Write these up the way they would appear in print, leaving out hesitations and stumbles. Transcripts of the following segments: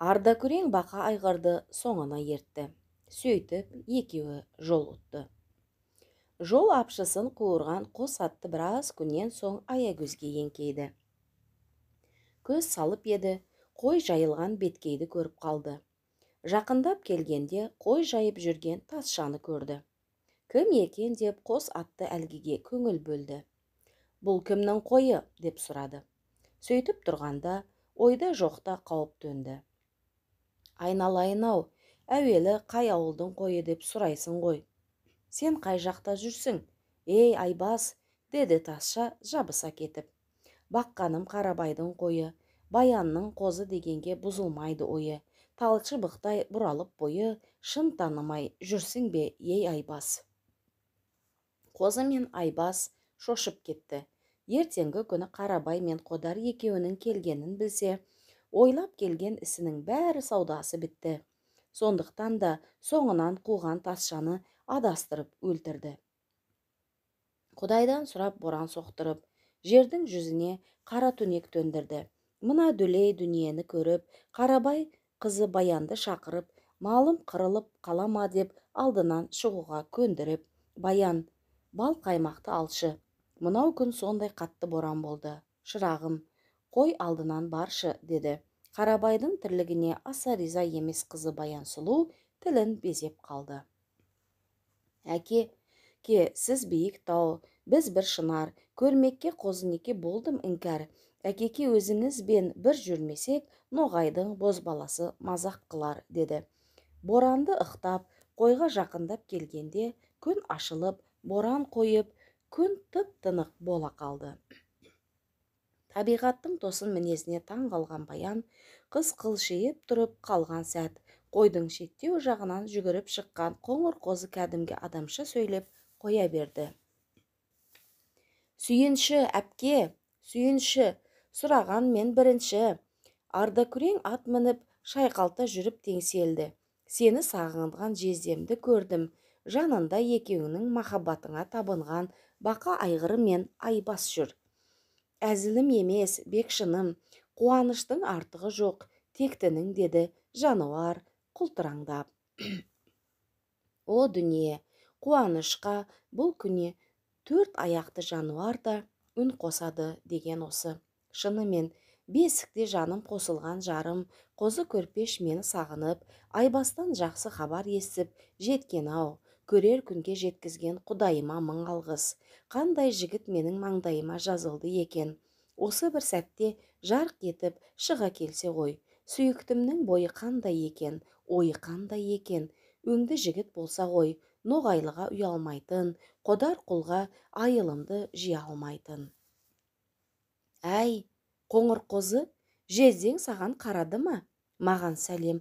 Ардакүрең бақа айғырды соңына ертті. Сөйтіп, екеуі жол ұтты. Жол апшысын қуырған қос атты біраз күннен соң аягөзге еңкейді. Көз салып еді, қой жайылған беткейді көріп қалды. Жақындап келгенде қой жайып жүрген Тазшаны көрді. Кім екен деп қос атты әлгіге көңіл бөлді. Бұл кімнің қойы деп сұрады. Сөйтіп тұрғанда ойда жоқта қауіп төнді. Айналайын-ау, әуелі қай ауылдың қойы деп сұрайсың ғой. Сен қай жақта жүрсің? Ей, Айбас, деді Тазша жабыса кетіп. Баққаным Қарабайдың қойы, Баянның қозы дегенге бұзылмайды ойы. Талшы бұқтай бұралып бойы, шын танымай жүрсің бе, ей Айбас? Қозы мен Айбас шошып кетті. Ертеңгі күні Қарабай мен Қодар екеуінің келгенін білсе, ойлап келген ісінің бәрі саудасы бітті. Сондықтан да соңынан қуған Тазшаны адастырып өлтірді. Құдайдан сұрап боран соқтырып, жердің жүзіне қара түнек төндірді. Мына дүлей дүниені көріп, Қарабай қызы Баянды шақырып, малым қырылып қалама деп алдынан шығуға көндіріп, Баян, бал қаймақты алшы. Мынау күн сондай қатты боран болды. Шырағым, қой алдынан баршы, деді. Қарабайдың тірлігіне аса риза емес қызы Баян сұлу тілін безеп қалды. Әке, сіз биік тау, біз бір шынар, көрмекке қозынеке болдым іңкәр. Әкеке өзіңізбен бір жүрмесек, ноғайдың бозбаласы мазақ қылар, деді. Боранды ықтап, қойға жақындап келгенде, күн ашылып, боран қойып, күн тып-тынық бола қалды. Табиғаттың тосын мінезіне таң қалған Баян, қыз қылшиып тұрып қалған сәт, қойдың шеттеу жағынан жүгіріп шыққан қоңыр қозы кәдімгі адамша сөйлеп қоя берді. Сүйінші, әпке, сүйінші, сұраған мен бірінші. Ардакүрең ат мініп, шайқалта жүріп теңселді. Сені сағынған жездемді көрдім. Жанында екеуінің махаббатыңа табынған бақа айғыры мен Айбас жүр. Әзілім емес, бек шыным, қуаныштың артығы жоқ, тектінің, деді жануар құлтыраңдап. О дүние, қуанышқа бұл күне 4 аяқты жануар да үн қосады деген осы. Шынымен, бесікте жаным қосылған жарым, қозы көрпеш мені сағынып, Айбастан жақсы хабар естіп жеткен-ау, көрер күнге жеткізген құдайыма мың алғыс. Қандай жігіт менің маңдайыма жазылды екен. Осы бір сәтте жарқ етіп шыға келсе ғой. Сүйіктімнің бойы қандай екен, ойы қандай екен. Өңді жігіт болса ғой, ноғайлыға ұялмайтын, Қодар құлға айылымды жия алмайтын. Әй, қоңыр қозы, жездең саған қарады ма? Маған сәлем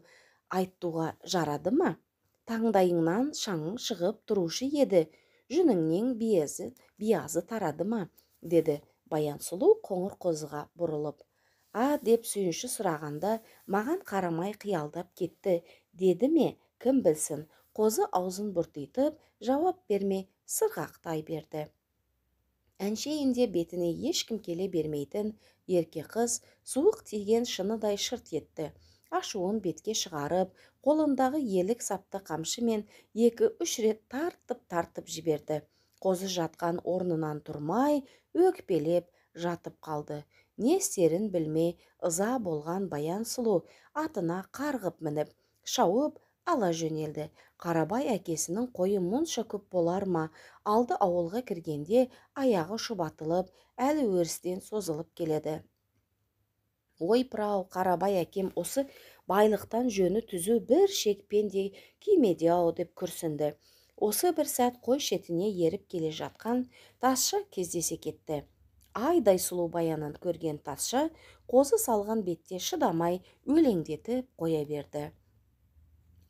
айттуға жарады ма? Таңдайыңнан шаңың шығып тұрушы еді, жүніңнен биязы тарады ма? Деді Баян сұлу қоңыр қозыға бұрылып. Деп сүйінші сұрағанда маған қарамай қиялдап кетті, деді ме, кім білсін. Қозы аузын бұртитып, жауап бермей сырғақтай берді. Әншейінде бетіне ешкім келе бермейтін ерке қыз суық тиген шыныдай шырт етті. Ашуын бетке шығарып, қолындағы елік сапты қамшымен 2-3 рет тартып жіберді. Қозы жатқан орнынан тұрмай, өкпелеп жатып қалды. Не істерін білмей, ыза болған Баян сұлу атына қарғып мініп, шауып ала жөнелді. Қарабай әкесінің қойы мұнша көп болар ма? Алды ауылға кіргенде аяғы шұбатылып, әлі өрістен созылып келеді. Ой прау, Қарабай әкем осы байлықтан жөні түзу бір шекпенде кимеде-ау деп күрсінді. Осы бір сәт қой шетіне еріп келе жатқан Тазша кездесе кетті. Айдай сұлу Баянын көрген Тазша қозы салған бетте шыдамай өлеңдетіп қоя берді.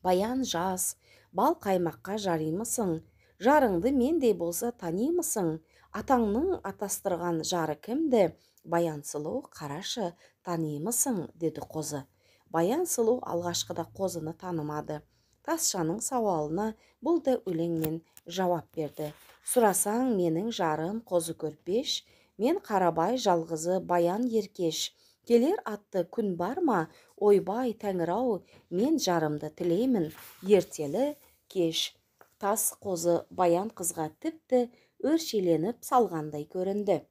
Баян жас, бал қаймаққа жаримысың? Жарыңды мендей болса танимысың? Атаңның атастырған жары кімді? Баян сұлу, қарашы, танимысың, деді қозы. Баян сұлу алғашқыда қозыны танымады. Тазшаның сауалына бұл да өлеңмен жауап берді. Сұрасаң менің жарым қозы көрпеш, мен Қарабай жалғызы Баян еркеш. Келер атты күн бар ма? Ойбай тәңір-ау, мен жарымды тілеймін. Ертелі кеш. Тас қозы баян қызға тіпті өршеленіп салғандай көрінді.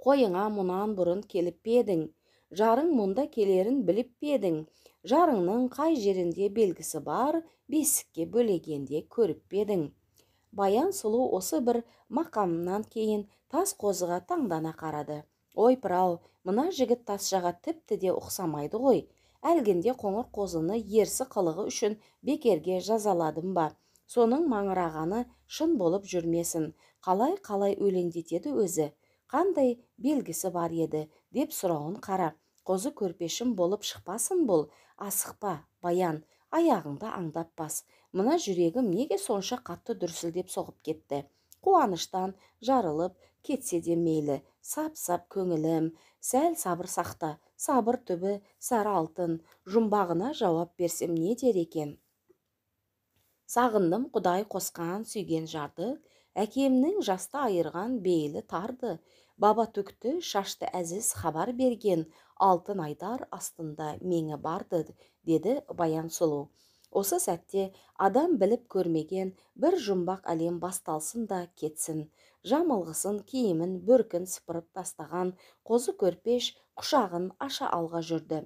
Қойыңа мұнан бұрын келіп педің? Жарың мұнда келерін біліп педің? Жарыңның қай жерінде белгісі бар, бесікке бөлегенде көріп педің? Баян сұлу осы бір мақамынан кейін тас қозыға таңдана қарады. Ойпыр-ау, мына жігіт тасжаға тіпті де ұқсамайды ғой. Әлгінде қоңыр қозыны ерсі қылығы үшін бекерге жазаладым ба? Соның маңырағаны шын болып жүрмесін. Қалай өлеңдетеді өзі? Қандай белгісі бар еді деп сұрауын қара. Қозы көрпешім болып шықпасын бұл. Асықпа, Баян, аяғыңды аңдап бас. Мына жүрегім неге сонша қатты дүрсілдеп соғып кетті? Қуаныштан жарылып кетсе де мейлі. Сап-сап көңілім, сәл сабыр сақта. Сабыр түбі сары алтын. Жұмбағына жауап берсем не дер екен? Сағындым Құдай қосқан сүйген жарды, әкемнің жасты айырған бейлі тарды. Баба түкті шашты әзіз хабар берген, алтын айдар астында меңі барды, деді Баян сұлу. Осы сәтте адам біліп көрмеген бір жұмбақ әлем басталсын да кетсін. Жамылғысын киімін бөркін сыпырып тастаған қозы көрпеш құшағын аша алға жүрді.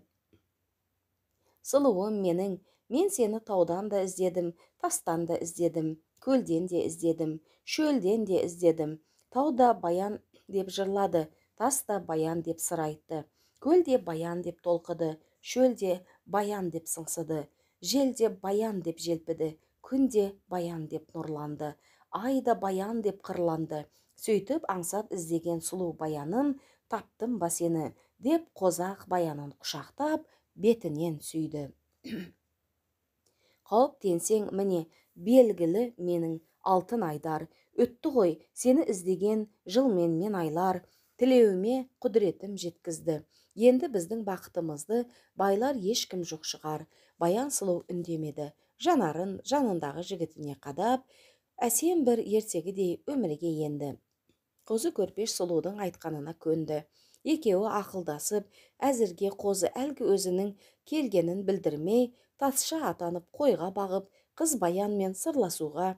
Сұлуым менің, мен сені таудан да іздедім, тастан да іздедім, көлден де іздедім, шөлден де іздедім. Тауда Баян деп жырлады, таста Баян деп сыр айтты. Көлде Баян деп толқыды, шөлде Баян деп сыңсыды, желде Баян деп желпіді, күнде Баян деп нұрланды, айда Баян деп қырланды. Сөйтіп аңсап іздеген сұлу Баяным, таптым ба сені, деп қозақ Баянын құшақтап, бетінен сүйді. Қауіптенсең міне, белгілі менің алтын айдар. Өтті ғой, сені іздеген жылмен мен айлар. Тілеуіме құдіретім жеткізді. Енді біздің бақытымызды байлар ешкім жоқ шығар. Баян сұлу үндемеді. Жанарын жанындағы жігітіне қадап, әсем бір ертегідей өмірге енді. Қозы көрпеш сұлудың айтқанына көнді. Екеуі ақылдасып, әзірге қозы әлгі өзінің келгенін білдірмей, тасша атанып қойға бағып, қыз Баянмен сырласуға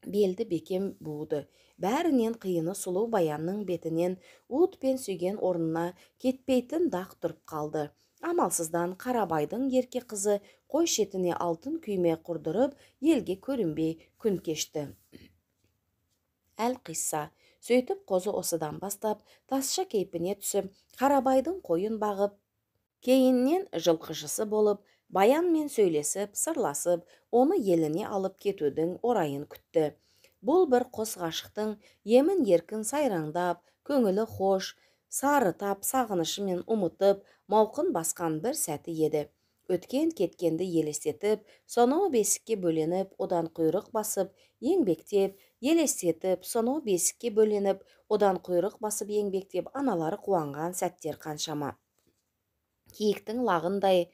белді бекем буды. Бәрінен қиыны сұлу Баянның бетінен уытпен сүйген орнына кетпейтін дақ тұрып қалды. Амалсыздан Қарабайдың ерке қызы қой шетіне алтын күйме құрдырып, елге көрінбей күн кешті. Әлқисса, сөйтіп қозы осыдан бастап тасша кейпіне түсіп, Қарабайдың қойын бағып, кейіннен жылқышысы болып, Баянмен сөйлесіп, сырласып, оны еліне алып кетудің орайын күтті. Бұл бір қос ғашықтың емін еркін сайраңдап, көңілі хош, сарытап, сағынышымен ұмытып, мауқын басқан бір сәті еді. Өткен кеткенді елестетіп, сонау бесікке бөленіп, одан құйрық басып, еңбектеп, елестетіп, сонау бесікке бөленіп, одан құйрық басып еңбектеп, аналары қуанған сәттер қаншама. Киіктің лағындай,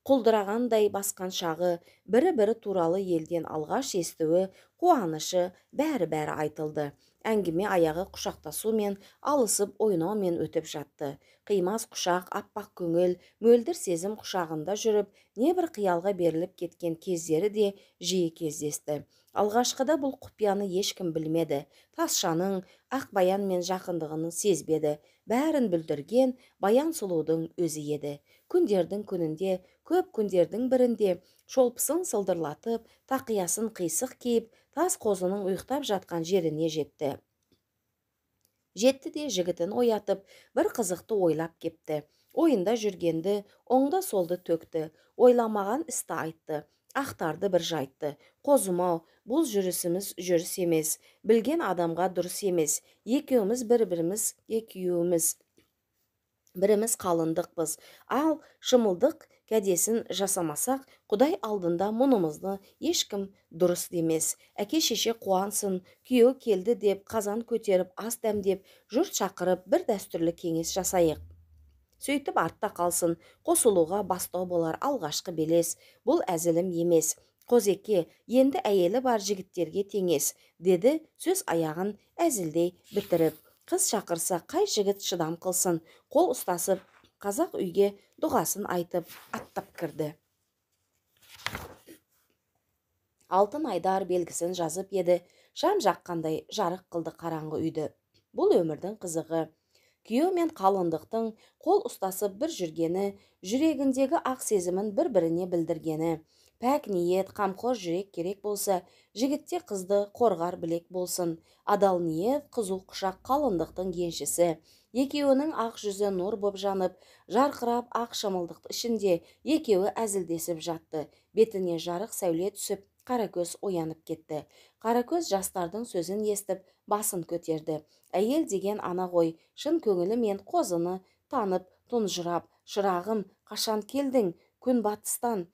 құлдырағандай басқан шағы, бірі-бірі туралы елден алғаш естуі, қуанышы, бәрі-бәрі айтылды. Әңгіме аяғы құшақтасумен, алысып ойнаумен өтіп жатты. Қимас құшақ, аппақ көңіл, мөлдір сезім құшағында жүріп, небір қиялға беріліп кеткен кездері де жиі кездесті. Алғашқыда бұл құпияны ешкім білмеді. Тасшаның ақ Баянмен жақындығының сезбеді. Бәрін бүлдірген Баян сұлудың өзі еді. Күндердің күнінде, көп күндердің бірінде, шолпысын сылдырлатып, тақиясын қисық киіп, тас қозының ұйықтап жатқан жеріне жетті. Жетті де жігітін оятып, бір қызықты ойлап кепті. Ойында жүргенді, оңда солды төкті. Ойламаған істі айтты. Ақтарды бір жайтты. Қозым-ау, бұл жүрісіміз жүріс емес. Білген адамға дұрыс емес. Екеуміз біріміз қалындықпыз. Ал шымылдық кәдесін жасамасақ, Құдай алдында мұнымызды ешкім дұрыс демес. Әке шеше қуансын, күйеу келді деп, қазан көтеріп, ас дәмдеп, жұрт шақырып, бір дәстүрлі кеңес жасайық. Сөйтіп артта қалсын, қосылуға бастау болар алғашқы белес. Бұл әзілім емес. Қозеке, енді әйелі бар жігіттерге теңес, деді сөз аяғын әзілдей бітіріп. Қыз шақырса қай жігіт шыдам қылсын, қол ұстасып Қазақ үйге дұғасын айтып аттап кірді. Алтын айдар белгісін жазып еді, шам жаққандай жарық қылды қараңғы үйді. Бұл өмірдің қызығы. Күйеу мен қалыңдықтың қол ұстасып бір жүргені, жүрегіндегі ақ сезімін бір-біріне білдіргені. Пәк ниет, қамқор жүрек керек болса, жігітте қызды қорғар білек болсын. Адал ниет, қызу құшақ қалыңдықтың еншісі. Екеуінің ақ жүзі нұр боп жанып, жарқырап ақ шымылдық ішінде екеуі әзілдесіп жатты. Бетіне жарық сәуле түсіп, Қаракөз оянып кетті. Қаракөз жастардың сөзін естіп, басын көтерді. Әйел деген ана ғой, шын көңілі мен қозыны танып, тұнжырап, шырағым, қашан келдің күн батыстан?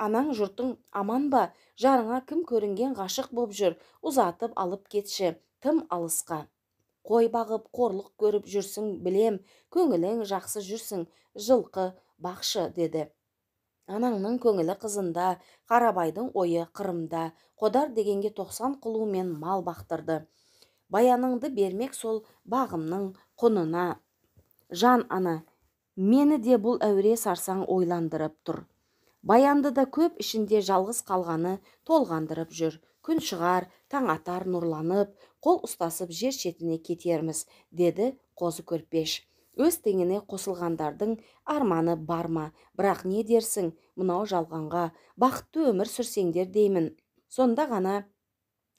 Анаң жұртың аман ба? Жарыңа кім көрінген ғашық боп жүр? Ұзатып алып кетші, тым алысқа. Қой бағып, қорлық көріп жүрсің, білем, көңілің жақсы жүрсің, жылқы бақшы, деді. Анаңның көңілі қызында, Қарабайдың ойы қырымда. Қодар дегенге 90 құлу мен мал бақтырды. Баяныңды бермек сол бағымның құнына. Жан ана, мені де бұл әуре сарсаң ойландырып тұр. Баянды да көп ішінде жалғыз қалғаны толғандырып жүр. Күн шығар, таң атар нұрланып, қол ұстасып жер шетіне кетерміз, деді Қозы Көрпеш. Өз теңіне қосылғандардың арманы бар ма? Бірақ не дерсің мынау жалғанға? Бақытты өмір сүрсеңдер деймін. Сонда ғана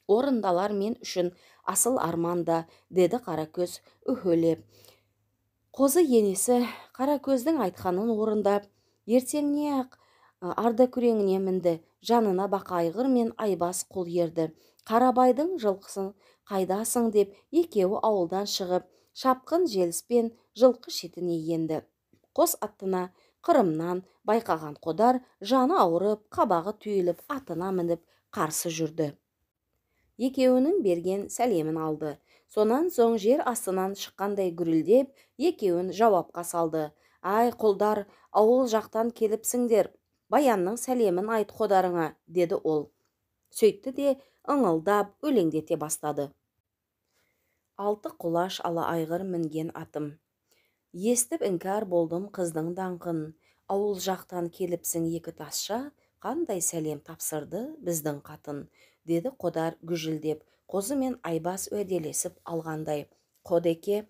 орындалар мен үшін асыл арманда, деді Қаракөз үһілеп. Қозы енесі Қаракөздің айтқанын орындап, ертеңіне-ақ ардакүреңіне мінді. Жанына бақайғыр мен айбас құл ерді. Қарабайдың жылқысын қайдасың деп екеуі ауылдан шығып, шапқын желіспен жылқы шетіне енді. Қос аттына қырымнан байқаған Қодар жаны ауырып, қабағы түйіліп, атына мініп қарсы жүрді. Екеуінің берген сәлемін алды. Сонан соң жер астынан шыққандай гүрілдеп, екеуін жауапқа салды. Ай құлдар, ауыл жақтан келіпсіңдер, Баянның сәлемін айт Қодарыңа, деді ол. Сөйтті де ыңылдап өлеңдете бастады. Алты құлаш ала айғыр мінген атым. Естіп іңкәр болдым қыздың даңқын. Ауыл жақтан келіпсің екі тазша, қандай сәлем тапсырды біздің қатын, деді Қодар гүжілдеп, Қозы мен Айбас уәделесіп алғандай. Қодеке,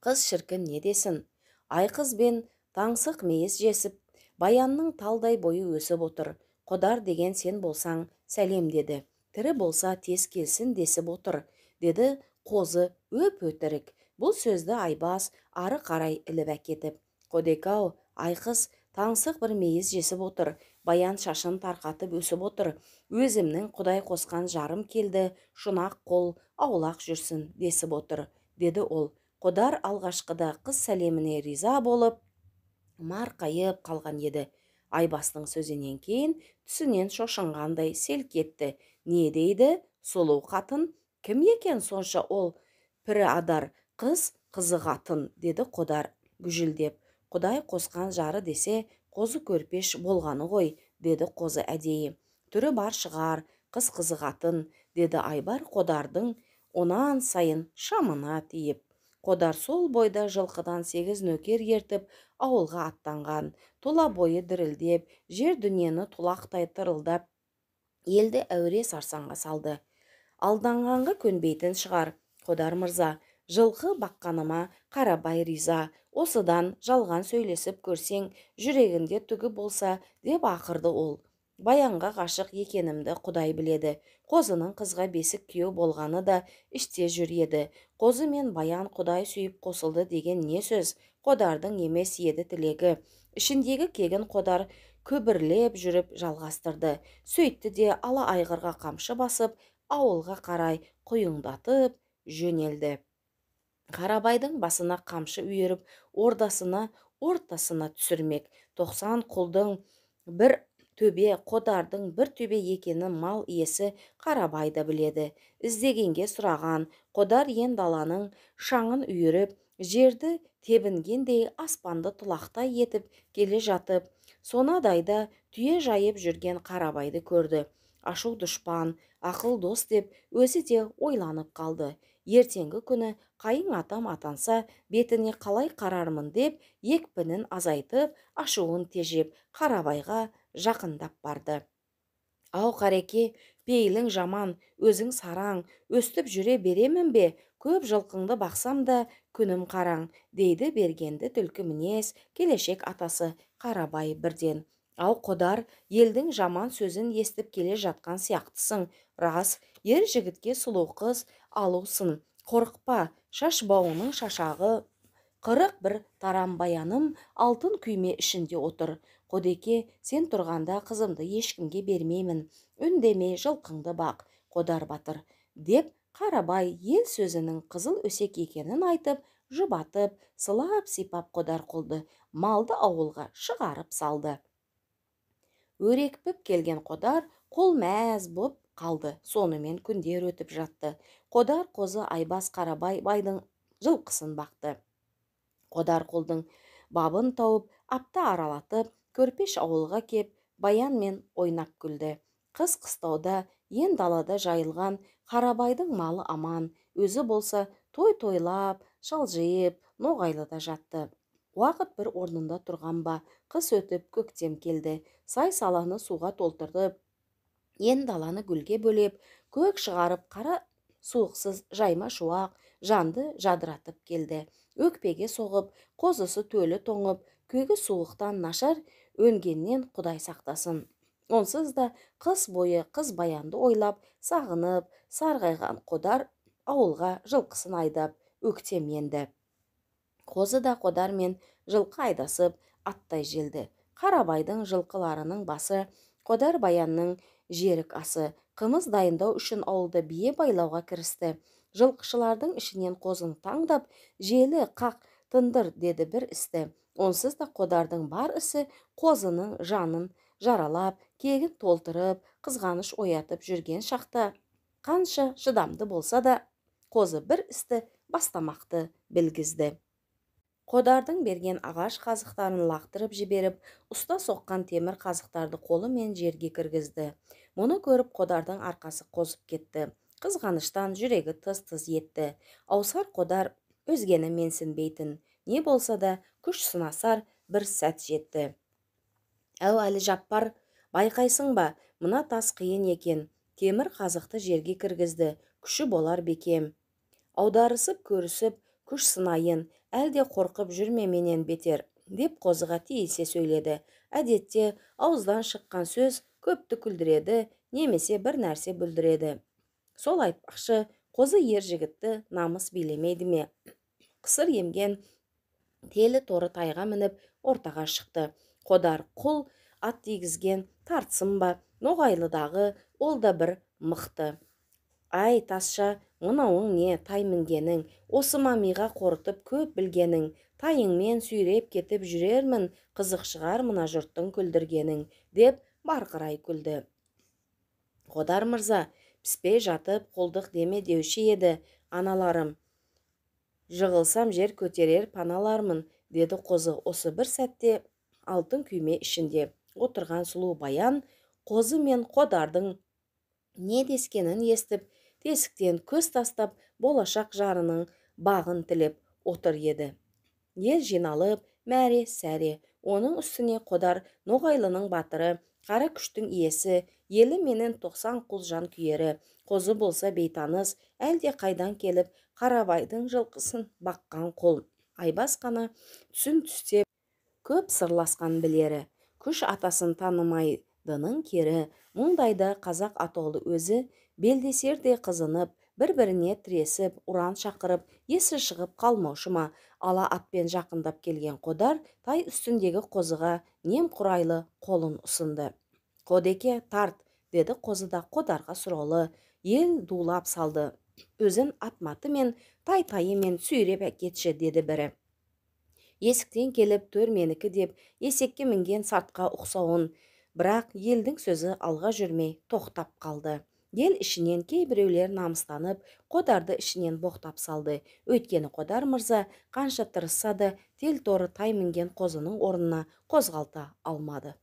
қыз шіркін не десін? Ай қызбен таңсық мейіз жесіп, Баянның талдай бойы өсіп отыр. Қодар деген сен болсаң сәлем, деді. Тірі болса тез келсін десіп отыр, деді Қозы өп өтірік. Бұл сөзді Айбас ары қарай іліп әкетіп. Қодекау, ай қыз таңсық бір мейіз жесіп отыр. Баян шашын тарқатып өсіп отыр. Өзімнің Құдай қосқан жарым келді, шұнақ қол, аулақ жүрсін десіп отыр, деді ол. Қодар алғашқыда қыз сәлеміне риза болып, марқайып қалған еді. Айбастың сөзінен кейін түсінен шошынғандай селк етті. Не дейді? Сұлу қатын? Кім екен сонша ол? Пірі адар, қыз қызығатын, деді Қодар гүжілдеп. Құдай қосқан жары десе, Қозы Көрпеш болғаны ғой, деді Қозы әдейі. Түрі бар шығар, қыз қызығатын, деді Айбар Қодардың онан сайын шамына тиіп. Қодар сол бойда жылқыдан 8 нөкер ертіп, ауылға аттанған. Тұла бойы дірілдеп, жер дүниені тұлақтай тырылдап, елді әуре сарсаңға салды. Алданғанға көнбейтін шығар, Қодар мырза, жылқы баққаныма Қарабай риза. Осыдан жалған сөйлесіп көрсең, жүрегінде түгі болса, деп ақырды ол. Баянға ғашық екенімді Құдай біледі. Қозының қызға бесік күйеу болғаны да іште жүр еді. Қозы мен Баян Құдай сүйіп қосылды деген не сөз? Қодардың емес еді тілегі. Ішіндегі кегін Қодар көбірлеп жүріп жалғастырды. Сөйтті де ала айғырға қамшы басып, ауылға қарай құйыңдатып жөнелді. Қарабайдың басына қамшы үйіріп, ортасына түсірмек. 90 құлдың бір төбе, Қодардың бір төбе екені мал иесі Қарабай да біледі. Іздегенге сұраған, Қодар ен даланың шаңын үйіріп, жерді тебінгендей аспанды тұлақтай етіп келе жатып, сонадайда түйе жайып жүрген Қарабайды көрді. Ашу дұшпан, ақыл дос деп өзі де ойланып қалды. ертеңгі күні қайын атам атанса бетіне қалай қарармын деп екпінін азайтып, ашуын тежеп Қарабайға жақындап барды. Ау қареке, пейілің жаман, өзің сараң, өстіп жүре беремін бе, көп жылқыңды бақсам да күнім қараң, дейді бергенді түлкі мінез келешек атасы Қарабай бірден. Ау қодар, елдің жаман сөзін естіп келе жатқан сияқтысың. Рас, ер жігітке сұлу қыз алусын. Қорықпа, шаш бауының шашағы қырық бір тарам баяным алтын күйме ішінде отыр. Қодеке, сен тұрғанда қызымды ешкімге бермеймін. Үндемей жылқыңды бақ, Қодар батыр, деп Қарабай ел сөзінің қызыл өсек екенін айтып, жұбатып, сылап сипап Қодар қолды малды ауылға шығарып салды. Өрекпіп келген Қодар қол мәз боп қалды. Сонымен күндер өтіп жатты. Қодар қозы Айбас Қарабай байдың жылқысын бақты. Қодар қолдың бабын тауып, апта аралатып, көрпеш ауылға кеп, баянмен ойнап күлді. Қыс қыстауда, ен далада жайылған Қарабайдың малы аман, өзі болса той-тойлап, шалжиып, ноғайлыда жатты. Уақыт бір орнында тұрған ба, қыс өтіп көктем келді. Сай-саланы суға толтырып, ен даланы гүлге бөлеп, көк шығарып, қара суықсыз жайма шуақ жанды жадыратып келді. Өкпеге соғып, қозысы төлі тоңып, көгі суықтан нашар өнгеннен Құдай сақтасын. Онсыз да қыс бойы қыз баянды ойлап, сағынып, сарғайған Қодар ауылға жылқысын айдап, өктем енді. Қозы да Қодармен жылқы айдасып, аттай желді. Қарабайдың жылқыларының басы, Қодар баянның жерік асы, қымыз дайындау үшін ауылды бие байлауға кірісті. Жылқышылардың ішінен қозын таңдап, желі қақ тындыр деді бір істі. Онсыз да Қодардың бар ісі қозының жанын жаралап, кегін толтырып, қызғаныш оятып жүрген шақта, қанша шыдамды болса да, қозы бір істі бастамақты білгізді. Қодардың берген ағаш қазықтарын лақтырып жіберіп, ұста соққан темір қазықтарды қолымен жерге кіргізді. Мұны көріп Қодардың арқасы қозып кетті. Қызғаныштан жүрегі тыз-тыз етті. Аусар Қодар өзгені менсінбейтін, не болса да күш сынасар бір сәт жетті. Әу әлі Жаппар, байқайсың ба, мына тас қиын екен. Темір қазықты жерге кіргізді, күші болар бекем. Аударысып көрісіп, күш сынайын, әлде қорқып жүрме менен бетер, деп қозыға тиісе сөйледі. Әдетте ауыздан шыққан сөз көпті күлдіреді, немесе бір нәрсе бүлдіреді. Сол айтпақшы, қозы ер жігітті намыс билемейді ме? Қысыр емген телі торы тайға мініп ортаға шықты. Қодар құл ат дегізген тартсын ба, ноғайлыдағы ол да бір мықты. Ай тасша, мынауың не тай мінгенің, осы мамиға қорытып көп білгенің, тайыңмен сүйреп кетіп жүрермін, қызық шығар мына жұрттың күлдіргенің, деп барқырай күлді. Қодар мырза, піспей жатып қолдық деме деуші еді, аналарым. Жығылсам жер көтерер паналармын, деді қозы. Осы бір сәтте алтын күйме ішінде отырған сұлу баян қозы мен Қодардың не дескенін естіп, тесіктен көз тастап, болашақ жарының бағын тілеп отыр еді. Ел жиналып, мәре сәре, оның үстіне Қодар ноғайлының батыры, қара күштің иесі, елі менен 90 құл жан күйері. Қозы болса бейтаныс, әлде қайдан келіп, Қарабайдың жылқысын баққан құл. Айбас қана түсін түстеп, көп сырласқан білері. Күш атасын танымайдының кері, мұндайда қазақ атаулы өзі белдесерде қызынып, бір-біріне тіресіп, уран шақырып, есі шығып қалмаушы ма? Ала атпен жақындап келген Қодар тай үстіндегі қозыға немқұрайлы қолын ұсынды. Қодеке, тарт, деді қозы да Қодарға сұраулы. Ел дулап салды. Өзін атматы мен тай-тайы мен сүйреп әкетші, деді бірі. Есіктен келіп төр менікі деп есекке мінген сартқа ұқсауын, бірақ елдің сөзі алға жүрмей тоқтап қалды. Ел ішінен кейбіреулер намыстанып, Қодарды ішінен боқтап салды. Өйткені Қодар мырза қанша тырысса да тел торы тай мінген қозының орнына қозғалта алмады.